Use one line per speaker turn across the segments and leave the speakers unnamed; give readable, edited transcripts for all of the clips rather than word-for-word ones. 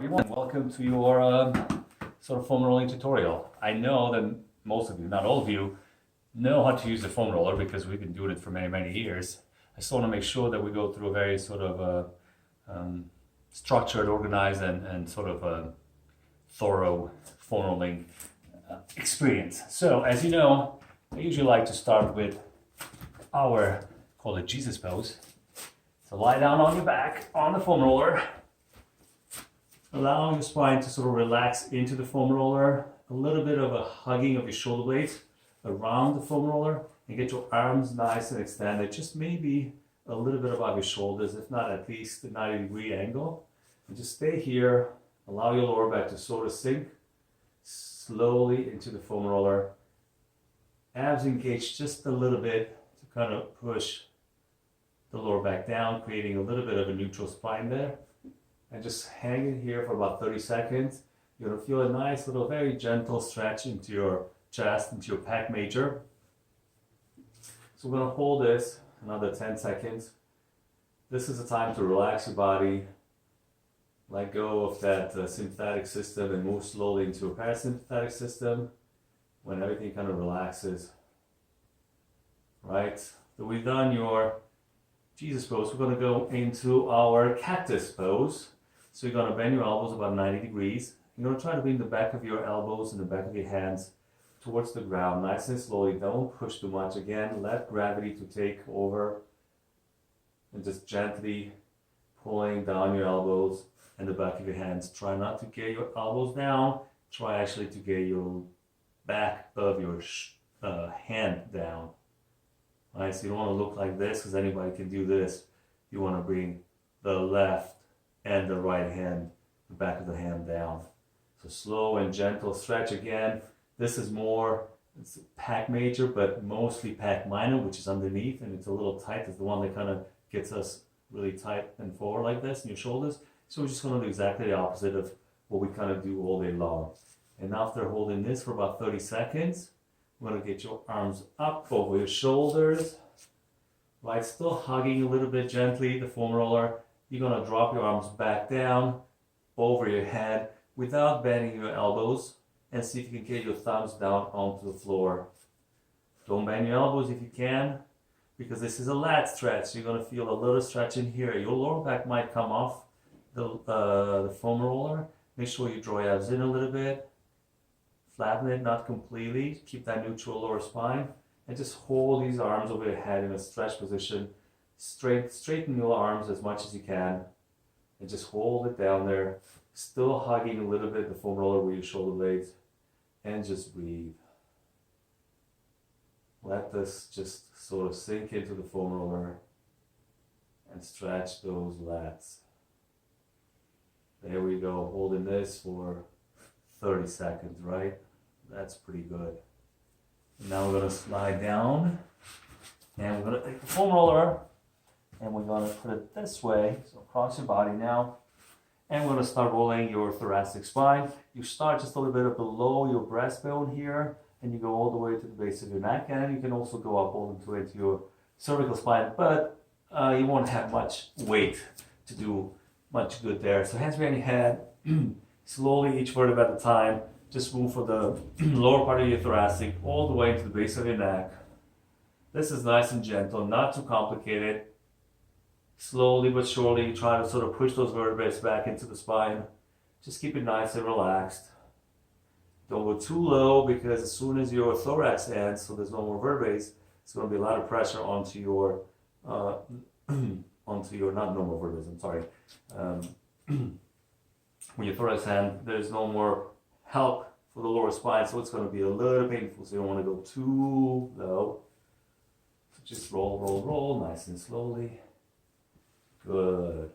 Everyone, welcome to your sort of foam rolling tutorial. I know that most of you, not all of you, know how to use the foam roller because we've been doing it for many years. I just want to make sure that we go through a very sort of structured, organized, and sort of thorough foam rolling experience. So, as you know, I usually like to start with our, call it Jesus pose. So lie down on your back on the foam roller. Allowing your spine to sort of relax into the foam roller, a little bit of a hugging of your shoulder blades around the foam roller, and get your arms nice and extended, just maybe a little bit above your shoulders, if not at least a 90-degree angle. And just stay here, allow your lower back to sort of sink slowly into the foam roller. Abs engaged just a little bit to kind of push the lower back down, creating a little bit of a neutral spine there. And just hang it here for about 30 seconds. You're gonna feel a nice little very gentle stretch into your chest, into your pec major. So we're gonna hold this another 10 seconds. This is a time to relax your body, let go of that sympathetic system and move slowly into a parasympathetic system when everything kind of relaxes. Right, so we've done your Jesus pose. We're gonna go into our cactus pose. So you're going to bend your elbows about 90 degrees. You're going to try to bring the back of your elbows and the back of your hands towards the ground, nice and slowly. Don't push too much. Again, let gravity to take over and just gently pulling down your elbows and the back of your hands. Try not to get your elbows down. Try actually to get your back of your hand down. All right, so you don't want to look like this because anybody can do this. You want to bring the left and the right hand, the back of the hand down. So slow and gentle stretch again. This is more, it's pec major, but mostly pec minor, which is underneath, and it's a little tight. It's the one that kind of gets us really tight and forward like this in your shoulders. So we're just going to do exactly the opposite of what we kind of do all day long. And after holding this for about 30 seconds, we're going to get your arms up over your shoulders, right? Still hugging a little bit gently the foam roller. You're going to drop your arms back down over your head without bending your elbows, and see if you can get your thumbs down onto the floor. Don't bend your elbows if you can, because this is a lat stretch. You're going to feel a little stretch in here. Your lower back might come off the foam roller. Make sure you draw your abs in a little bit. Flatten it, not completely. Keep that neutral lower spine. And just hold these arms over your head in a stretch position. Straighten your arms as much as you can and just hold it down there, still hugging a little bit the foam roller with your shoulder blades, and just breathe. Let this just sort of sink into the foam roller and stretch those lats. There we go, holding this for 30 seconds, right? That's pretty good. Now we're going to slide down and we're going to take the foam roller and we're going to put it this way, so across your body now. And we're going to start rolling your thoracic spine. You start just a little bit below your breastbone here, and you go all the way to the base of your neck, and you can also go up all the way to your cervical spine, but you won't have much weight to do much good there. So hands behind your head, slowly each vertebra at a time, just move from the lower part of your thoracic all the way to the base of your neck. This is nice and gentle, not too complicated. Slowly but surely, try to sort of push those vertebrae back into the spine. Just keep it nice and relaxed. Don't go too low, because as soon as your thorax ends, so there's no more vertebrae, it's going to be a lot of pressure onto your, not normal vertebrae, I'm sorry. When your thorax ends, there's no more help for the lower spine, so it's going to be a little painful, so you don't want to go too low. So just roll, nice and slowly. Good.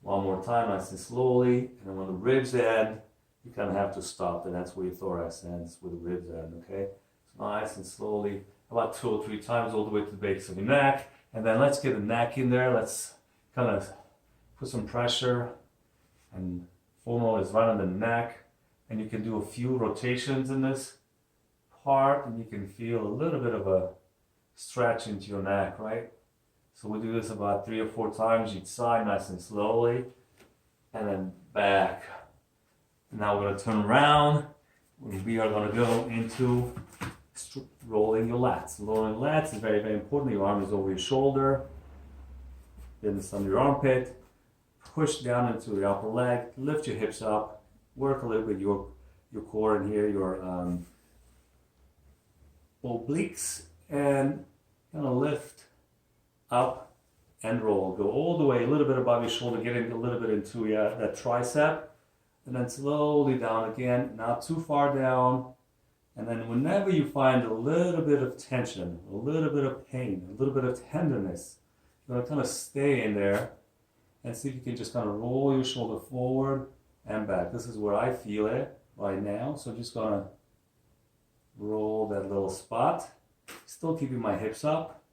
One more time, nice and slowly. And then when the ribs end, you kind of have to stop. And that's where your thorax ends, where the ribs end, okay? So nice and slowly, about 2 or 3 times all the way to the base of your neck. And then let's get the neck in there. Let's kind of put some pressure. And foam roller is right on the neck. And you can do a few rotations in this part. And you can feel a little bit of a stretch into your neck, right? So we'll do this about 3 or 4 times each side, nice and slowly, and then back Now we're gonna turn around. We are gonna go into rolling your lats. Rolling lats is very, very important. Your arm is over your shoulder, then it's under your armpit. Push down into the upper leg. Lift your hips up. Work a little bit your core in here, your obliques, and kind of lift up and roll. Go all the way, a little bit above your shoulder, getting a little bit into that tricep, and then slowly down again, not too far down. And then whenever you find a little bit of tension, a little bit of pain, a little bit of tenderness, you're gonna kind of stay in there and see if you can just kind of roll your shoulder forward and back. This is where I feel it right now. So just gonna roll that little spot, still keeping my hips up.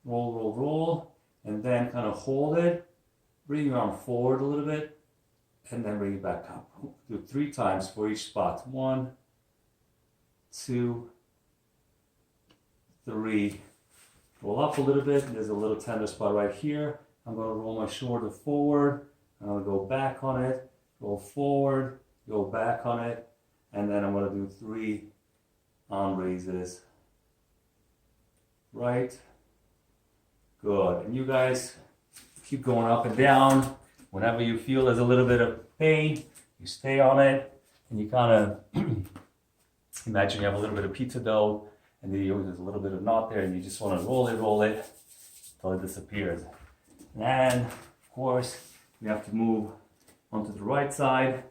Roll, roll, roll, and then kind of hold it. Bring your arm forward a little bit, and then bring it back up. Do 3 times for each spot. 1, 2, 3. Roll up a little bit. There's a little tender spot right here. I'm going to roll my shoulder forward. I'm going to go back on it. Roll forward. Go back on it. And then I'm going to do 3 arm raises. Right. Good. And you guys keep going up and down. Whenever you feel there's a little bit of pain, you stay on it. And you kind of imagine you have a little bit of pizza dough. And then there's a little bit of knot there. And you just want to roll it until it disappears. And of course, you have to move onto the right side.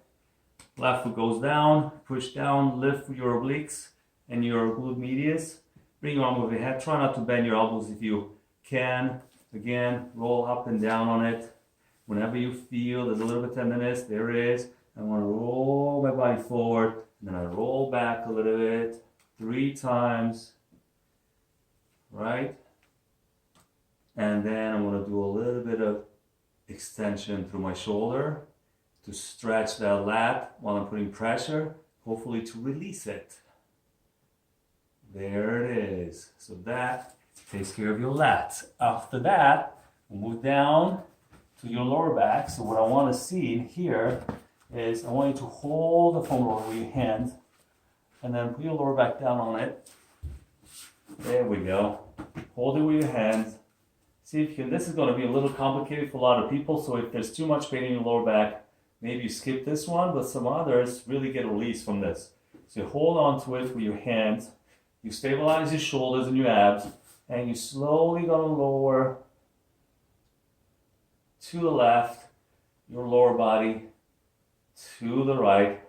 Left foot goes down, push down, lift your obliques and your glute medius. Bring your arm over your head. Try not to bend your elbows if you can. Again, roll up and down on it. Whenever you feel there's a little bit of tenderness, there it is. I want to roll my body forward, and then I roll back a little bit. 3 times. Right? And then I'm going to do a little bit of extension through my shoulder to stretch that lat while I'm putting pressure, hopefully to release it. There it is. So that takes care of your lats. After that, we'll move down to your lower back. So what I want to see in here is I want you to hold the foam roller with your hand and then put your lower back down on it. There we go. Hold it with your hands. See if you can. This is going to be a little complicated for a lot of people. So if there's too much pain in your lower back, maybe you skip this one, but some others really get released from this. So you hold on to it with your hands. You stabilize your shoulders and your abs, and you slowly going to lower to the left, your lower body to the right,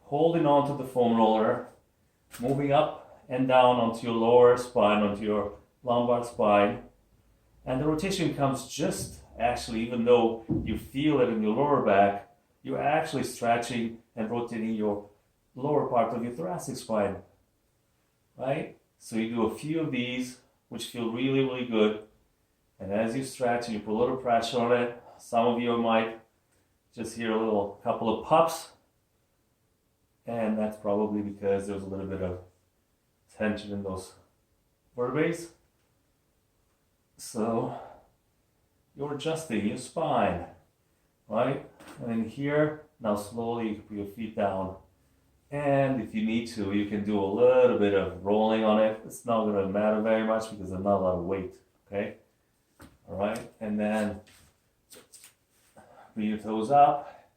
holding on to the foam roller, moving up and down onto your lower spine, onto your lumbar spine. And the rotation comes just actually, even though you feel it in your lower back, you're actually stretching and rotating your lower part of your thoracic spine. Right? So you do a few of these, which feel really, really good. And as you stretch and you put a little pressure on it, some of you might just hear a little couple of puffs. And that's probably because there's a little bit of tension in those vertebrae. So you're adjusting your spine, right? And then here, now slowly you can put your feet down. And if you need to, you can do a little bit of rolling on it. It's not going to matter very much because there's not a lot of weight, okay? All right, and then bring your toes up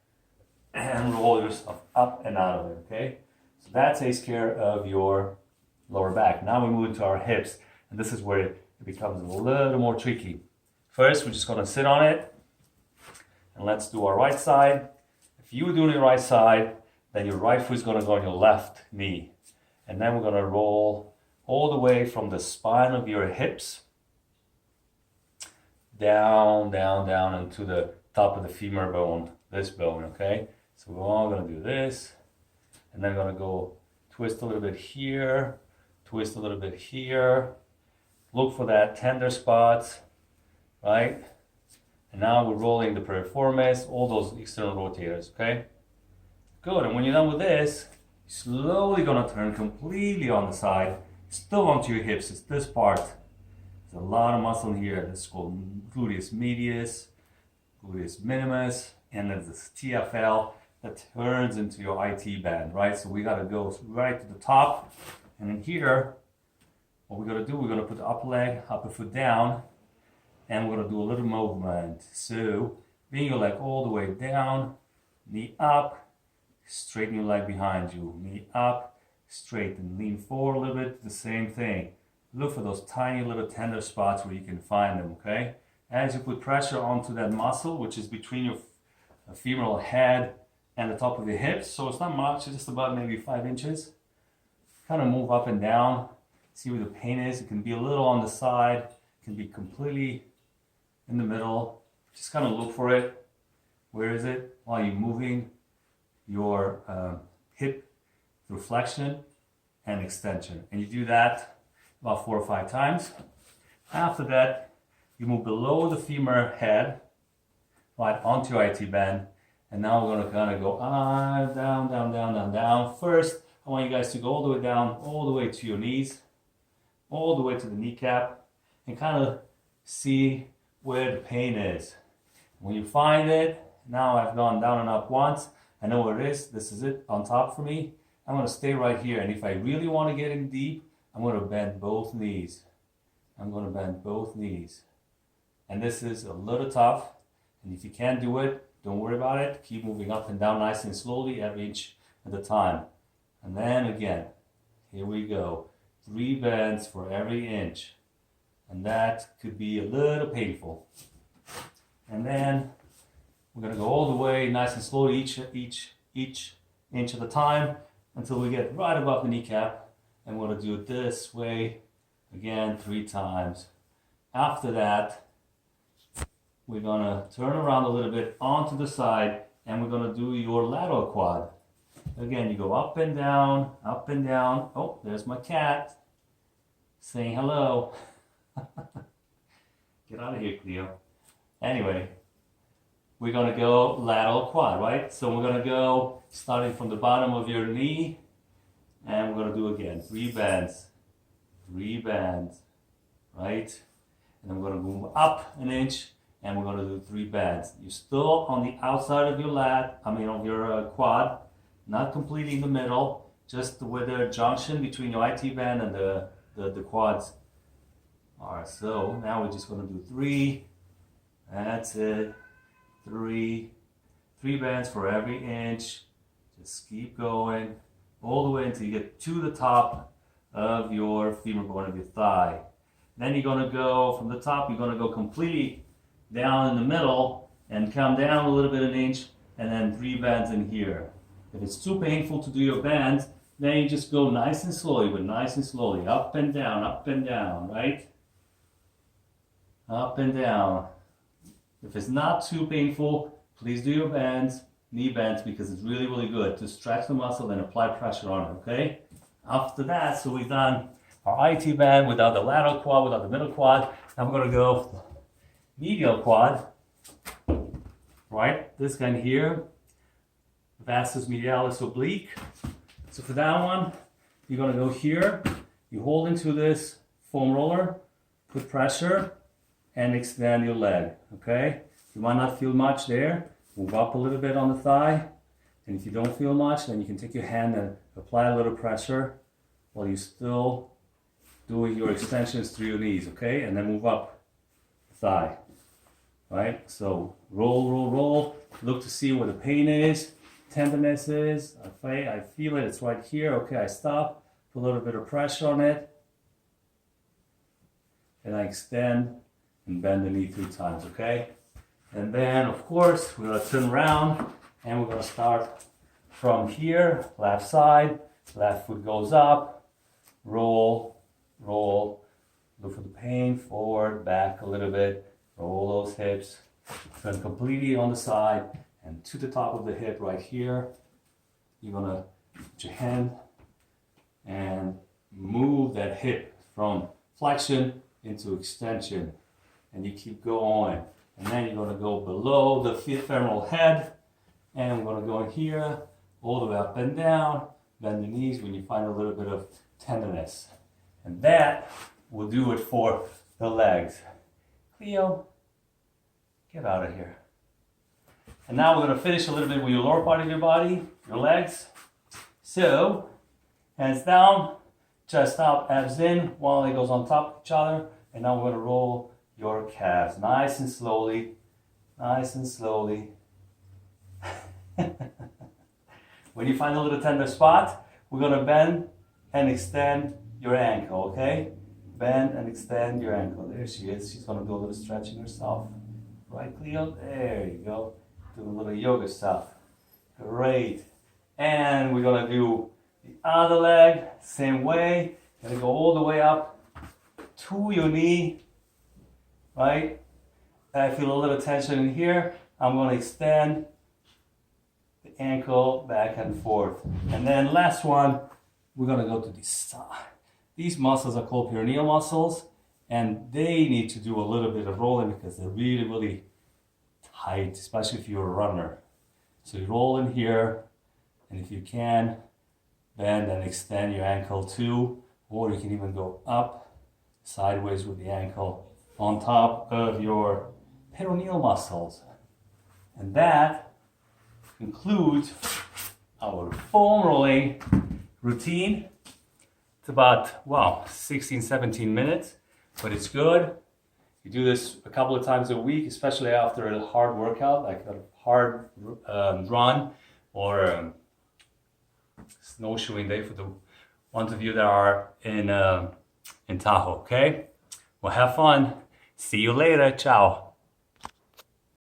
and roll yourself up and out of it, okay? So that takes care of your lower back. Now we move into our hips, and this is where it becomes a little more tricky. First, we're just going to sit on it, and let's do our right side. If you were doing the right side, then your right foot is going to go on your left knee. And then we're going to roll all the way from the spine of your hips down, down, down into the top of the femur bone, this bone, okay? So we're all going to do this. And then going to go twist a little bit here, twist a little bit here. Look for that tender spot, right? And now we're rolling the piriformis, all those external rotators, okay? Good, and when you're done with this, you're slowly gonna turn completely on the side, still onto your hips. It's this part. There's a lot of muscle in here. This is called gluteus medius, gluteus minimus, and then this TFL. that turns into your IT band, right? So we gotta go right to the top, and in here, what we're gonna do, we're gonna put the upper leg, upper foot down, and we're gonna do a little movement. So bring your leg all the way down, knee up, straighten your leg behind you, knee up, straighten, lean forward a little bit, the same thing. Look for those tiny little tender spots where you can find them, okay? As you put pressure onto that muscle, which is between your femoral head and the top of your hips, so it's not much, it's just about maybe 5 inches. Kind of move up and down, see where the pain is. It can be a little on the side, it can be completely in the middle. Just kind of look for it. Where is it? While you're moving your hip through flexion and extension. And you do that about 4 or 5 times. After that, you move below the femur head, right onto your IT band. And now we're going to kind of go down, down, down, down, down. First, I want you guys to go all the way down, all the way to your knees, all the way to the kneecap, and kind of see where the pain is. When you find it, now I've gone down and up once. I know where it is. This is it on top for me. I'm going to stay right here. And if I really want to get in deep, I'm going to bend both knees. I'm going to bend both knees. And this is a little tough. And if you can't do it, don't worry about it. Keep moving up and down nice and slowly, every inch at a time. And then again, here we go. 3 bends for every inch. And that could be a little painful. And then we're going to go all the way nice and slowly, each inch at a time, until we get right above the kneecap. And we're going to do it this way again 3 times. After that, we're going to turn around a little bit onto the side, and we're going to do your lateral quad. Again, you go up and down, up and down. Oh, there's my cat saying hello. Get out of here, Cleo. Anyway, we're going to go lateral quad, right? So we're going to go starting from the bottom of your knee, and we're going to do again 3 bends, right? And then we're going to move up an inch, and we're going to do 3 bends. You're still on the outside of your of your quad, not completely in the middle, just where the junction between your IT band and the quads are. So now we're just going to do 3. That's it. 3 bends for every inch. Just keep going all the way until you get to the top of your femur bone of your thigh. Then you're going to go from the top, you're going to go completely down in the middle and come down a little bit an inch, and then 3 bends in here. If it's too painful to do your bends, then you just go nice and slowly, up and down, right? Up and down. If it's not too painful, please do your bends, knee bends, because it's really, really good to stretch the muscle and apply pressure on it, okay? After that, so we've done our IT band without the lateral quad, without the middle quad. Now we're going to go medial quad, right? This guy here, vastus medialis oblique. So for that one, you're going to go here, you hold into this foam roller, put pressure, and extend your leg, okay? You might not feel much there. Move up a little bit on the thigh. And if you don't feel much, then you can take your hand and apply a little pressure while you're still doing your extensions through your knees, okay? And then move up the thigh, right? So roll. Look to see where the pain is, tenderness is. Okay, I feel it, it's right here. Okay, I stop, put a little bit of pressure on it. And I extend and bend the knee 3 times, okay? And then, of course, we're going to turn around and we're going to start from here, left side, left foot goes up, roll, look for the pain, forward, back a little bit, roll those hips, turn completely on the side and to the top of the hip right here. You're going to put your hand and move that hip from flexion into extension. And you keep going. And then you're going to go below the femoral head. And we're going to go in here, all the way up and down. Bend the knees when you find a little bit of tenderness. And that will do it for the legs. Cleo, get out of here. And now we're gonna finish a little bit with your lower part of your body, your legs. So, hands down, chest up, abs in, one leg goes on top of each other. And now we're gonna roll your calves nice and slowly, nice and slowly. When you find a little tender spot, we're gonna bend and extend your ankle, okay? Bend and extend your ankle. There she is. She's gonna do a little stretching herself. Right, Cleo? There you go. Do a little yoga stuff. Great. And we're gonna do the other leg, same way. Gonna go all the way up to your knee, right? I feel a little tension in here. I'm gonna extend the ankle back and forth. And then last one, we're gonna go to the side. These muscles are called perineal muscles, and they need to do a little bit of rolling because they're really, really tight, especially if you're a runner. So you roll in here, and if you can, bend and extend your ankle too, or you can even go up sideways with the ankle on top of your perineal muscles. And that concludes our foam rolling routine. It's about, 16, 17 minutes, but it's good. You do this a couple of times a week, especially after a hard workout, like a hard run or snowshoeing day for the ones of you that are in Tahoe, okay? Well, have fun. See you later. Ciao.